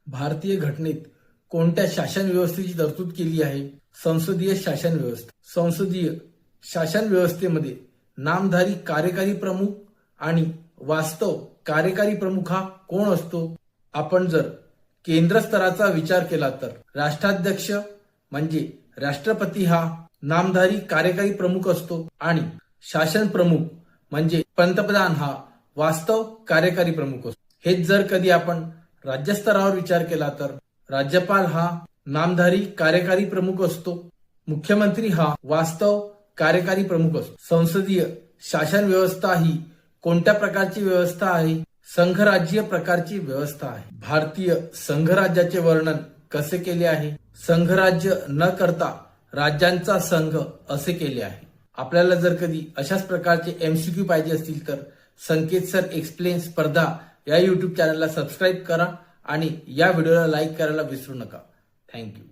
भारतीय घटनेत कोणत्या शासन व्यवस्थेची तरतूद केली आहे? संसदीय शासन व्यवस्था. संसदीय शासन व्यवस्थेमध्ये नामधारी कार्यकारी प्रमुख आणि वास्तव कार्यकारी प्रमुख हा कोण असतो? आपण जर केंद्र स्तराचा विचार केला तर राष्ट्राध्यक्ष म्हणजे राष्ट्रपती हा नामधारी कार्यकारी प्रमुख असतो आणि शासन प्रमुख म्हणजे पंतप्रधान हा वास्तव कार्यकारी प्रमुख असतो. हेच जर कधी आपण राज्य स्तरावर विचार केला तर राज्यपाल हा नामधारी कार्यकारी प्रमुख असतो. मुख्यमंत्री हा वास्तव कार्यकारी प्रमुख असतो. संसदीय शासन व्यवस्था ही कोणत्या प्रकारची व्यवस्था आहे? संघराज्य प्रकारची व्यवस्था आहे. भारतीय संघराज्याचे वर्णन कसे केले आहे? संघराज्य न करता राज्यांचा संघ असे केले आहे. आपल्याला जर कधी अशाच प्रकारचे एमसीक्यू पाहिजे असतील तर संकेत सर एक्सप्लेन स्पर्धा या युट्यूब चॅनलला सबस्क्राईब करा आणि या व्हिडिओला लाईक करायला विसरू नका. थँक्यू.